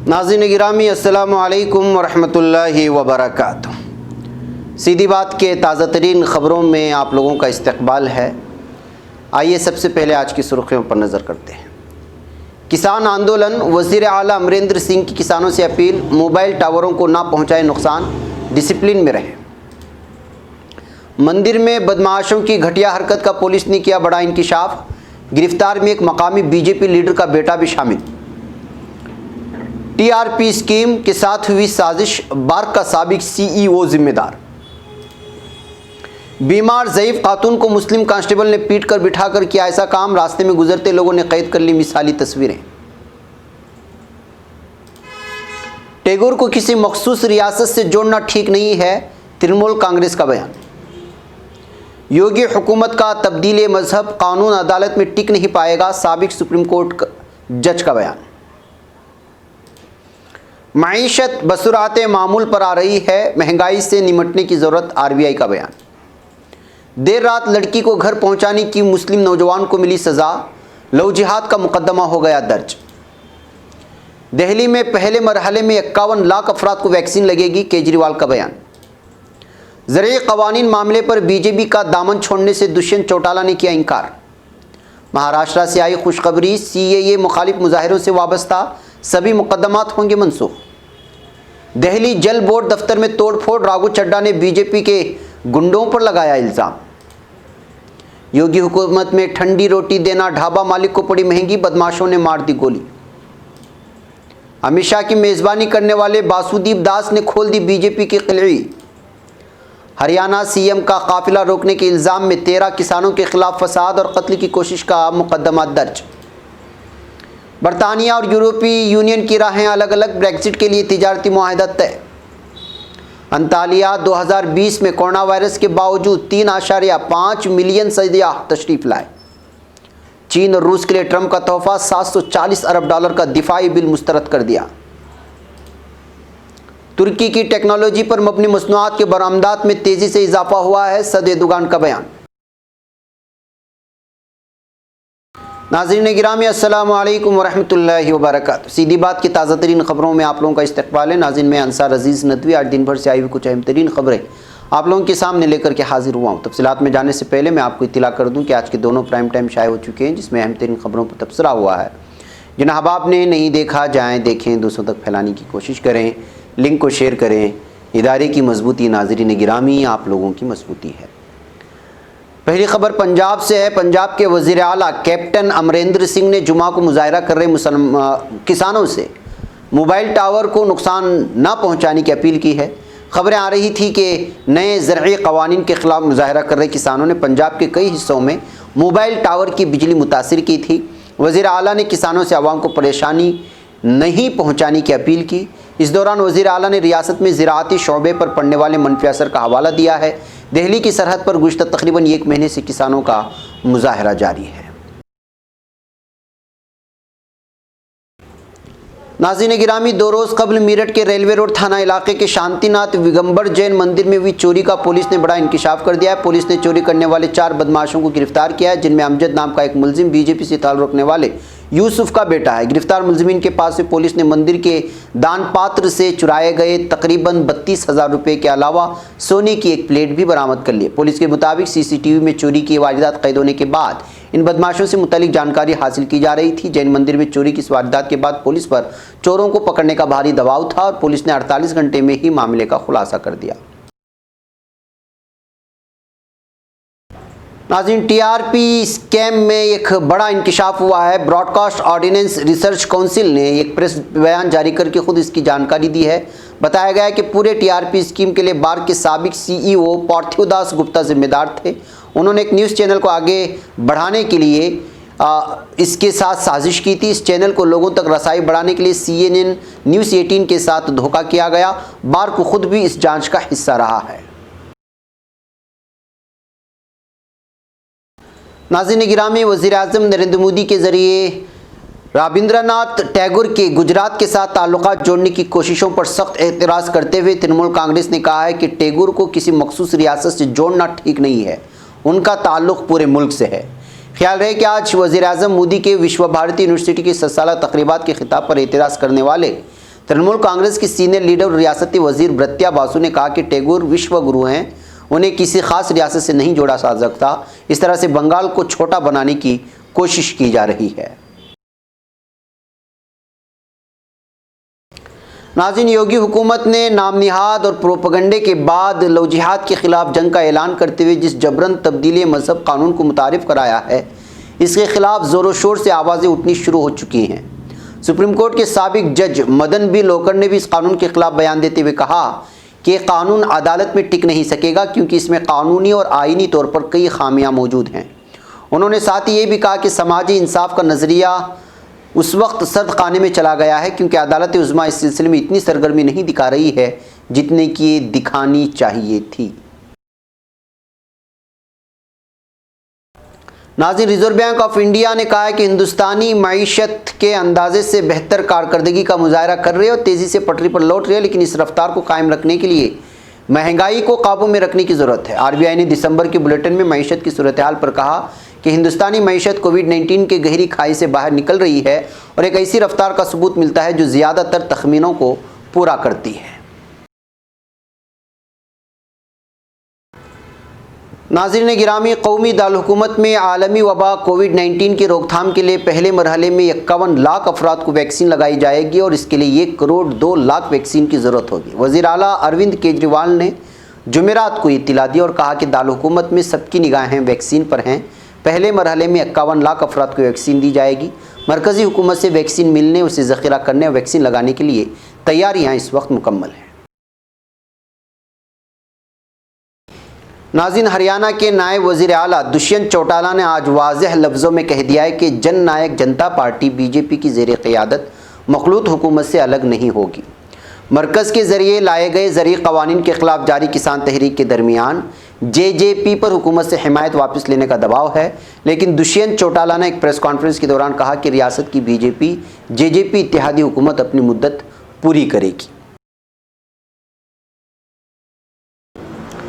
नाज़रीन गिरामी अस्सलामु अलैकुम वरहमतुल्लाहि वबरकातुहू। सीधी बात के ताज़ा तरीन ख़बरों में आप लोगों का इस्तकबाल है। आइए सबसे पहले आज की सुर्खियों पर नज़र करते हैं। किसान आंदोलन, वज़ीर आला अमरिंदर सिंह की किसानों से अपील, मोबाइल टावरों को ना पहुँचाए नुकसान, डिसिप्लिन में रहें। मंदिर में बदमाशों की घटिया हरकत का पुलिस ने किया बड़ा इंकिशाफ, गिरफ्तार में एक मकामी बीजेपी लीडर का बेटा भी शामिल। टीआरपी स्कीम के साथ हुई साजिश, बार्क का साबिक सीईओ जिम्मेदार। बीमार ज़ईफ खातून को मुस्लिम कांस्टेबल ने पीट कर बिठाकर किया ऐसा काम, रास्ते में गुजरते लोगों ने कैद कर ली मिसाली तस्वीरें। टैगोर को किसी मखसूस रियासत से जोड़ना ठीक नहीं है, तृणमूल कांग्रेस का बयान। योगी हुकूमत का तब्दील मजहब कानून अदालत में टिक नहीं पाएगा, साबिक सुप्रीम कोर्ट जज का बयान। मईशत बसुरात मामूल पर आ रही है, महंगाई से निमटने की ज़रूरत, आरबीआई का बयान। देर रात लड़की को घर पहुंचाने की मुस्लिम नौजवान को मिली सज़ा, लव जिहाद का मुकदमा हो गया दर्ज। दिल्ली में पहले मरहले में 51 लाख अफराद को वैक्सीन लगेगी, केजरीवाल का बयान। ज़रूरी क़वानीन मामले पर बीजेपी का दामन छोड़ने से दुष्यंत चौटाला ने किया इनकार। महाराष्ट्र से आई खुशखबरी, सीएए मुखालिफ मुजाहिरों से वाबस्ता सभी मुकदमात होंगे मनसूख। दिल्ली जल बोर्ड दफ्तर में तोड़फोड़, राघु चड्ढा ने बीजेपी के गुंडों पर लगाया इल्ज़ाम। योगी हुकूमत में ठंडी रोटी देना ढाबा मालिक को पड़ी महंगी, बदमाशों ने मार दी गोली। अमित शाह की मेज़बानी करने वाले बासुदीप दास ने खोल दी बीजेपी की किलई। हरियाणा सीएम का काफिला रोकने के इल्ज़ाम में 13 किसानों के खिलाफ फसाद और कत्ल की कोशिश का मुकदमा दर्ज। बरतानिया और यूरोपीय यूनियन की राहें अलग अलग, ब्रेक्जिट के लिए तिजारती मुआहदा तय। अंतालिया 2020 में कोरोना वायरस के बावजूद 3.5 मिलियन सयाह तशरीफ लाए। चीन और रूस के लिए ट्रंप का तोहफा, $740 अरब का दिफाई बिल मुस्तरद कर दिया। तुर्की की टेक्नोलॉजी पर मबनी मसनूआत के बरामदात में तेजी से इजाफा हुआ है, सदर एर्दोगान का बयान। नाज़रीन गिरामी अस्सलामु अलैकुम वरहमतुल्लाहि वबरकातुहू। सीधी बात की ताज़ा तरीन ख़बरों में आप लोगों का इस्तकबाल है। नाज़रीन मैं अंसार अजीज़ नदवी आज दिन भर से आई हुई कुछ अहम तरीन ख़बरें आप लोगों के सामने लेकर के हाजिर हुआ हूँ। तफसीलात में जाने से पहले मैं आपको इत्तला कर दूँ कि आज के दोनों प्राइम टाइम शाये हो चुके हैं, जिसमें अहम तरीन ख़बरों पर तबसरा हुआ है। जिन अहबाब ने नहीं देखा, जाएँ देखें, दूसरों तक फैलाने की कोशिश करें, लिंक को शेयर करें। इदारे की मजबूती नाज़रीन गिरामी आप लोगों की मजबूती है। पहली खबर पंजाब से है। पंजाब के वज़ीर आला कैप्टन अमरिंदर सिंह ने जुमा को मुजाहरा कर रहे किसानों से मोबाइल टावर को नुकसान न पहुंचाने की अपील की है। खबरें आ रही थी कि नए ज़रई क़वानीन के ख़िलाफ़ मुजाहरा कर रहे किसानों ने पंजाब के कई हिस्सों में मोबाइल टावर की बिजली मुतासिर की थी। वज़ीर आला ने किसानों से आवाम को परेशानी नहीं पहुँचाने की अपील की। इस दौरान वज़ीर आला ने रियासत में ज़राअती शोबे पर पड़ने वाले मनफी असर का हवाला दिया है। दिल्ली की सरहद पर गुज़श्ता तकरीबन 1 महीने से किसानों का मुजाहरा जारी है। नाज़रीन गिरामी 2 रोज़ कबल मेरठ के रेलवे रोड थाना इलाके के शांतिनाथ विगंबर जैन मंदिर में हुई चोरी का पुलिस ने बड़ा इंकिशाफ कर दिया है। पुलिस ने चोरी करने वाले 4 बदमाशों को गिरफ्तार किया है, जिनमें अमजद नाम का एक मुलजिम बीजेपी से ताल्लुक़ रखने वाले यूसुफ का बेटा है। गिरफ्तार मुलजिमीन के पास से पुलिस ने मंदिर के दान पात्र से चुराए गए तकरीबन 32,000 रुपये के अलावा सोने की एक प्लेट भी बरामद कर ली। पुलिस के मुताबिक सीसीटीवी में चोरी की वारदात कैद होने के बाद इन बदमाशों से मुतालिक जानकारी हासिल की जा रही थी। जैन मंदिर में चोरी की इस वारदात के बाद पुलिस पर चोरों को पकड़ने का भारी दबाव था और पुलिस ने 48 घंटे में ही मामले का खुलासा कर दिया। नाज़रीन टीआरपी स्कैम में एक बड़ा इंकिशाफ हुआ है। ब्रॉडकास्ट ऑर्डिनेंस रिसर्च काउंसिल ने एक प्रेस बयान जारी करके खुद इसकी जानकारी दी है। बताया गया है कि पूरे टीआरपी स्कीम के लिए बार्क के साबिक सीईओ पार्थिव दास गुप्ता जिम्मेदार थे। उन्होंने एक न्यूज़ चैनल को आगे बढ़ाने के लिए इसके साथ साजिश की थी। इस चैनल को लोगों तक रसाई बढ़ाने के लिए CNN न्यूज़ 18 के साथ धोखा किया गया। बार्क खुद भी इस जांच का हिस्सा रहा है। नाज़रीन गिरामी वज़ीर आज़म नरेंद्र मोदी के ज़रिए रविंद्रनाथ टैगोर के गुजरात के साथ ताल्लुकात जोड़ने की कोशिशों पर सख्त एतराज़ करते हुए तृणमूल कांग्रेस ने कहा है कि टैगोर को किसी मखसूस रियासत से जोड़ना ठीक नहीं है, उनका ताल्लुक़ पूरे मुल्क से है। ख्याल रहे कि आज वज़ीर आज़म मोदी के विश्व भारती यूनिवर्सिटी की 7 साला तकरीबात के खिताब पर एतराज़ करने वाले तृणमूल कांग्रेस की सीनियर लीडर और रियासती वजीर ब्रत्या बासु ने कहा कि टैगोर विश्व गुरु हैं, उन्हें किसी खास रियासत से नहीं जोड़ा जा सकता। इस तरह से बंगाल को छोटा बनाने की कोशिश की जा रही है। नाज़रीन, योगी हुकूमत ने नाम निहाद और प्रोपगंडे के बाद लव जिहाद के खिलाफ जंग का ऐलान करते हुए जिस जबरन तब्दीली मजहब कानून को मुतारिफ कराया है, इसके खिलाफ ज़ोरों शोर से आवाज़ें उठनी शुरू हो चुकी हैं। सुप्रीम कोर्ट के साबिक जज मदन बी लोकर ने भी इस कानून के खिलाफ बयान देते हुए कहा कि ये कानून अदालत में टिक नहीं सकेगा क्योंकि इसमें कानूनी और आईनी तौर पर कई खामियां मौजूद हैं। उन्होंने साथ ही ये भी कहा कि समाजी इंसाफ का नज़रिया उस वक्त सर्द खाने में चला गया है क्योंकि अदालत उज़्मा इस सिलसिले में इतनी सरगर्मी नहीं दिखा रही है जितने की ये दिखानी चाहिए थी। नाज़रीन, रिजर्व बैंक ऑफ इंडिया ने कहा है कि हिंदुस्तानी मईशत के अंदाजे से बेहतर कारकर्दगी का मुजाहरा कर रही है और तेज़ी से पटरी पर लौट रही है, लेकिन इस रफ्तार को कायम रखने के लिए महंगाई को काबू में रखने की ज़रूरत है। आरबीआई ने दिसंबर के बुलेटिन में मईशत की सूरत हाल पर कहा कि हिंदुस्तानी मईशत कोविड-19 के गहरी खाई से बाहर निकल रही है और एक ऐसी रफ्तार का सबूत मिलता है जो ज़्यादातर तखमीनों को पूरा करती है। नाज़रीन गिरामी, कौमी दारुल-हुकूमत में आलमी वबा कोविड-19 की रोकथाम के लिए पहले मरहले में 51 लाख अफराद को वैक्सीन लगाई जाएगी और इसके लिए 1 करोड़ 2 लाख वैक्सीन की ज़रूरत होगी। वज़ीर आला अरविंद केजरीवाल ने जुमेरात को इत्तला दी और कहा कि दारुल-हुकूमत में सबकी निगाहें वैक्सीन पर हैं। पहले मरहले में 51 लाख अफराद को वैक्सीन दी जाएगी। मरकज़ी हुकूमत से वैक्सीन मिलने, उसे ज़ख़ीरा करने और वैक्सीन लगाने के लिए तैयारियाँ इस वक्त मुकम्मल हैं। नाज़रीन, हरियाणा के नायब वज़ीर आला दुष्यंत चौटाला ने आज वाज़ेह लफ्ज़ों में कह दिया है कि जन नायक जनता पार्टी बीजेपी की ज़ेर क़यादत मखलूत हुकूमत से अलग नहीं होगी। मरकज़ के ज़रिए लाए गए ज़रूरी क़वानीन के ख़िलाफ़ जारी किसान तहरीक के दरमियान जेजेपी पर हुकूमत से हिमायत वापस लेने का दबाव है, लेकिन दुष्यंत चौटाला ने एक प्रेस कॉन्फ्रेंस के दौरान कहा कि रियासत की बीजेपी जेजेपी इत्तेहादी हुकूमत अपनी मुद्दत पूरी करेगी।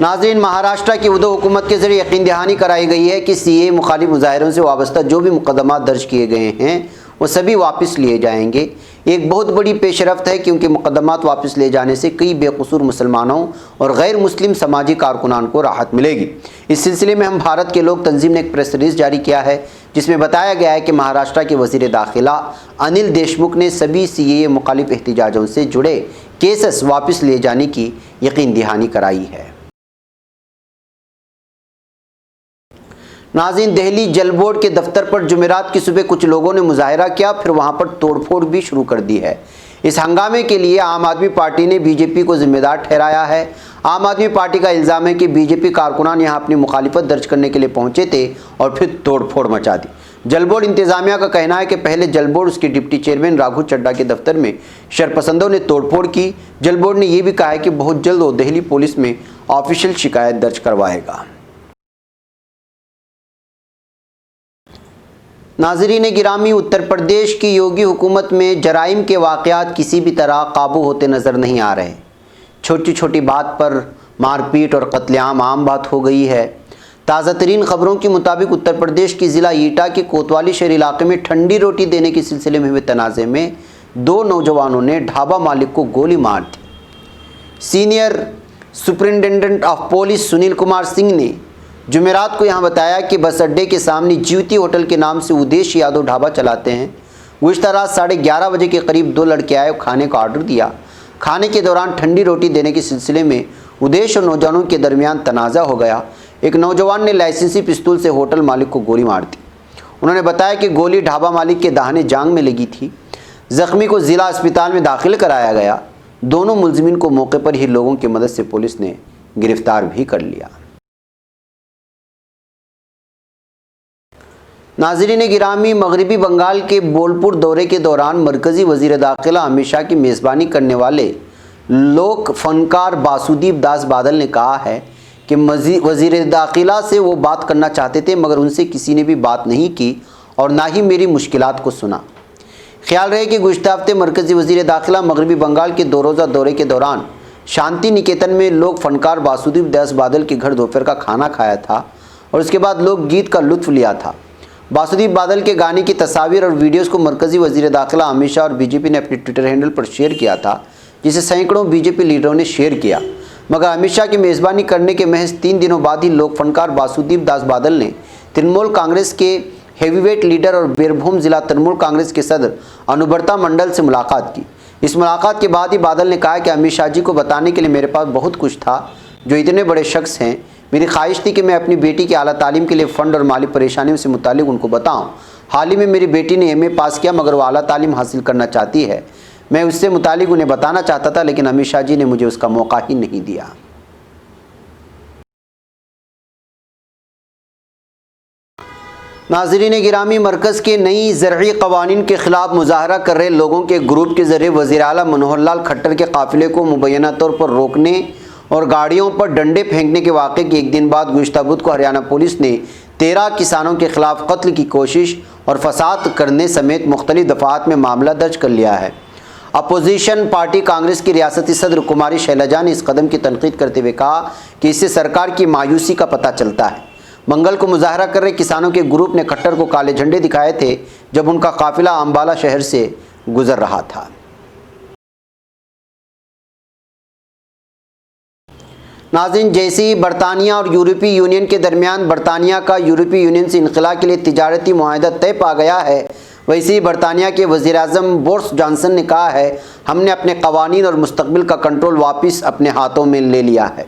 नाज़रीन, महाराष्ट्र की उद्धव हुकूमत के ज़रिए यकीन दहानी कराई गई है कि सीए मुखालिफ मुजाहिरों से वाबस्ता जो भी मुकदमात दर्ज किए गए हैं वो सभी वापस लिए जाएंगे। एक बहुत बड़ी पेशरफ्त है क्योंकि मुकदमात वापस ले जाने से कई बेकसूर मुसलमानों और गैर मुस्लिम समाजी कारकुनान को राहत मिलेगी। इस सिलसिले में हम भारत के लोक तंजीम ने एक प्रेस रिलीज जारी किया है जिसमें बताया गया है कि महाराष्ट्र के वज़ीर दाखिला अनिल देशमुख ने सभी सीए मुखालिफ एहतजाजों से जुड़े केसेस वापस लिए जाने की यकीन दहानी कराई है। नाज़रीन, दिल्ली जल बोर्ड के दफ्तर पर जुमेरात की सुबह कुछ लोगों ने मुजाहरा किया, फिर वहां पर तोड़फोड़ भी शुरू कर दी है। इस हंगामे के लिए आम आदमी पार्टी ने बीजेपी को जिम्मेदार ठहराया है। आम आदमी पार्टी का इल्ज़ाम है कि बीजेपी कारकुनान यहां अपनी मुखालिफत दर्ज करने के लिए पहुंचे थे और फिर तोड़फोड़ मचा दी। जल बोर्ड इंतज़ामिया का कहना है कि पहले जल बोर्ड उसके डिप्टी चेयरमैन राघु चड्डा के दफ्तर में शरपसंदों ने तोड़फोड़ की। जल बोर्ड ने यह भी कहा है कि बहुत जल्द वो दिल्ली पुलिस में ऑफिशियल शिकायत दर्ज करवाएगा। नाज़रीन गिरामी, उत्तर प्रदेश की योगी हुकूमत में जराइम के वाक़यात किसी भी तरह काबू होते नज़र नहीं आ रहे। छोटी छोटी बात पर मारपीट और कत्लेआम आम बात हो गई है। ताज़ा तरीन ख़बरों के मुताबिक उत्तर प्रदेश की ज़िला ईटा के कोतवाली शहर इलाके में ठंडी रोटी देने के सिलसिले में हुए तनाज़े में 2 नौजवानों ने ढाबा मालिक को गोली मार दी। Senior superintendent of police Sunil Kumar Singh ने जुमेरात को यहाँ बताया कि बस अड्डे के सामने ज्योति होटल के नाम से उदेश यादव ढाबा चलाते हैं। गुज़िश्ता रात 11:30 बजे के करीब 2 लड़के आए और खाने का ऑर्डर दिया। खाने के दौरान ठंडी रोटी देने के सिलसिले में उदेश और नौजवानों के दरमियान तनाज़ा हो गया। एक नौजवान ने लाइसेंसी पिस्तौल से होटल मालिक को गोली मार दी। उन्होंने बताया कि गोली ढाबा मालिक के दाहिने जांघ में लगी थी। ज़ख्मी को ज़िला अस्पताल में दाखिल कराया गया। दोनों मुलजिमीन को मौके पर ही लोगों की मदद से पुलिस ने गिरफ्तार भी कर लिया। नाज़रीन गिरामी, मगरबी बंगाल के बोलपुर दौरे के दौरान मरकज़ी वज़ीर दाखिला अमित शाह की मेज़बानी करने वाले लोक फनकार बासुदीप दास बादल ने कहा है कि वज़ीर दाखिला से वो बात करना चाहते थे मगर उनसे किसी ने भी बात नहीं की और ना ही मेरी मुश्किलात को सुना। ख्याल रहे कि गुज़िश्ता हफ्ते मरकज़ी वज़ीर दाखिला मगरबी बंगाल के 2 रोज़ा दौरे के दौरान शांति निकेतन में लोक फनकार बासुदीप दास बादल के घर दोपहर का खाना खाया था और उसके बाद लोक गीत का लुत्फ़ लिया था। बासुदीप बादल के गाने की तस्वीर और वीडियोस को मरकजी वजीर दाखिला अमित शाह और बीजेपी ने अपने ट्विटर हैंडल पर शेयर किया था, जिसे सैकड़ों बीजेपी लीडरों ने शेयर किया। मगर अमित शाह की मेज़बानी करने के महज 3 दिनों बाद ही लोक फनकार बासुदीप दास बादल ने तृणमूल कांग्रेस के हेवीवेट लीडर और बीरभूम जिला तृणमूल कांग्रेस के सदर अनुब्रता मंडल से मुलाकात की। इस मुलाकात के बाद ही बादल ने कहा कि अमित शाह जी को बताने के लिए मेरे पास बहुत कुछ था, जो इतने बड़े शख्स हैं। मेरी ख्वाहिश थी कि मैं अपनी बेटी की आला तालीम के लिए फ़ंड और माली परेशानियों से मुतालिक उनको बताऊं। हाल ही में मेरी बेटी ने MA पास किया, मगर वो आला तालीम हासिल करना चाहती है। मैं उससे मुतालिक उन्हें बताना चाहता था, लेकिन अमित शाह जी ने मुझे उसका मौका ही नहीं दिया। नाज़रीन गिरामी, मरकज़ के नई ज़रई क़वानीन के ख़िलाफ़ मुज़ाहरा कर रहे लोगों के ग्रुप के ज़रिए वज़ीर आला मनोहर लाल खट्टर के काफ़िले को मुबैना तौर पर रोकने और गाड़ियों पर डंडे फेंकने के वाक़े के एक दिन बाद गुज़िश्ता बुध को हरियाणा पुलिस ने 13 किसानों के ख़िलाफ़ कत्ल की कोशिश और फसाद करने समेत मुख्तलिफ़ दफ़ात में मामला दर्ज कर लिया है। अपोजिशन पार्टी कांग्रेस की रियासती सदर कुमारी शैलजा ने इस कदम की तनकीद करते हुए कहा कि इससे सरकार की मायूसी का पता चलता है। मंगल को मुजाहरा कर रहे किसानों के ग्रुप ने खट्टर को काले झंडे दिखाए थे, जब उनका काफिला अंबाला शहर से गुजर रहा था। नाज़रीन, जैसे ही बरतानिया और यूरोपीय यूनियन के दरमियान बरतानिया का यूरोपीय यूनियन से इंखला के लिए तिजारती मुआहदा तय पा गया है, वैसे ही बरतानिया के वज़ीर आज़म बोरिस जॉनसन ने कहा है, हमने अपने क़वानीन और मुस्तक़बिल का कंट्रोल वापस अपने हाथों में ले लिया है।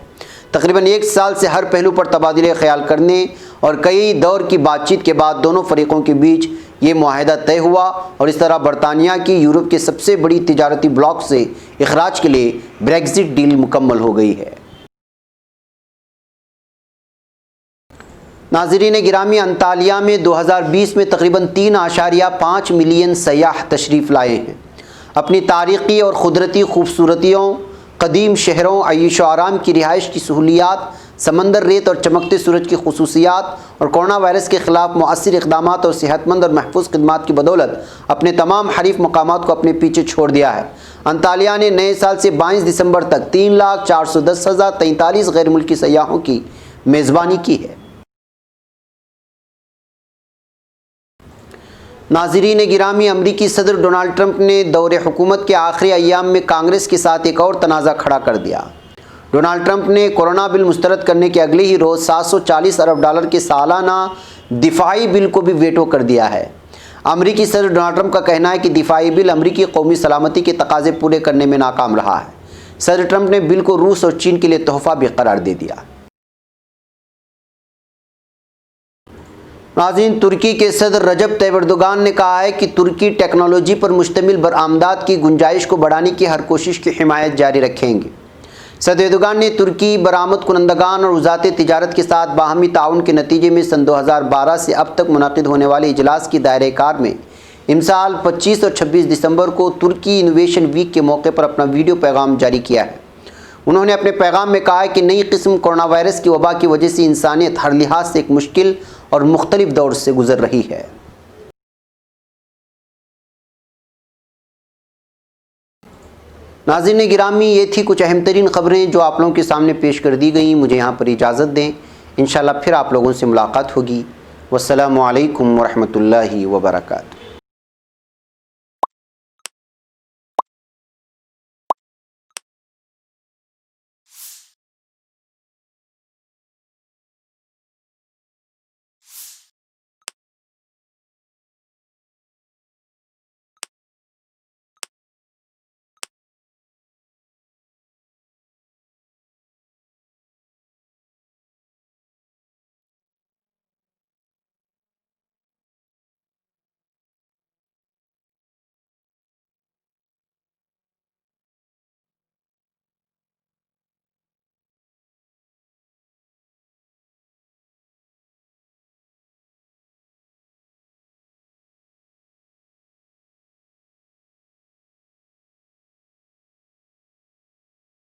तकरीबन 1 साल से हर पहलू पर तबादले ख्याल करने और कई दौर की बातचीत के बाद दोनों फरीकों के बीच ये मुआहदा तय हुआ और इस तरह बरतानिया की यूरोप के सबसे बड़ी तिजारती ब्लॉक से इखराज के लिए ब्रेक्जिट डील मुकम्मल हो गई है। नाज़रीन गिरामी, अंतालिया में 2020 में तकरीबन 3.5 मिलियन सयाह तशरीफ़ लाए हैं। अपनी तारीख़ी और क़ुदरती खूबसूरतियों, कदीम शहरों, आयश व आराम की रिहाइश की सहूलियात, समंदर रेत और चमकते सूरज की खसूसियात और कोरोना वायरस के ख़िलाफ़ मुअस्सिर इक़दामात और सेहतमंद और महफूज खिदमात की बदौलत अपने तमाम हरीफ मकामात को अपने पीछे छोड़ दिया है। अंतालिया ने नए साल से 22 दिसंबर तक 3,410,043 गैर मुल्की सयाहों की मेज़बानी की है। नाज़रीन गिरामी, अमरीकी सदर डोनाल्ड ट्रंप ने दौरे हुकूमत के आखिरी अय्याम में कांग्रेस के साथ एक और तनाज़ा खड़ा कर दिया। डोनाल्ड ट्रंप ने कोरोना बिल मुस्तरद करने के अगले ही रोज़ $740 अरब के सालाना दिफाई बिल को भी वेटो कर दिया है। अमरीकी सदर डोनाल्ड ट्रंप का कहना है कि दिफाई बिल अमरीकी कौमी सलामती के तकाज़े पूरे करने में नाकाम रहा है। सदर ट्रंप ने बिल को रूस और चीन के लिए तोहफ़ा भी करार दे दिया। नाज़रीन, तुर्की के सदर रजब तैयब एर्दोगान ने कहा है कि तुर्की टेक्नोलॉजी पर मुश्तमिल बरामदात की गुंजाइश को बढ़ाने की हर कोशिश की हिमायत जारी रखेंगे। सदर एर्दोगान ने तुर्की बरामद कुनंदगान और वज़ारत तिजारत के साथ बाहमी ताउन के नतीजे में सन 2012 से अब तक मुनक़िद होने वाले इजलास की दायरे कार में इमसाल 25 और 26 दिसंबर को तुर्की इनोवेशन वीक के मौके पर अपना वीडियो पैगाम जारी किया है। उन्होंने अपने पैगाम में कहा है कि नई किस्म कोरोना वायरस की वबा की वजह से इंसानियत हर लिहाज से एक मुश्किल और मुख्तलिफ दौर से गुजर रही है। नाज़रीन गिरामी, ये थी कुछ अहम तरीन ख़बरें जो आप लोगों के सामने पेश कर दी गई। मुझे यहाँ पर इजाज़त दें, इंशाअल्लाह फिर आप लोगों से मुलाकात होगी। वस्सलामु अलैकुम वरहमतुल्लाहि वबरकातुहू।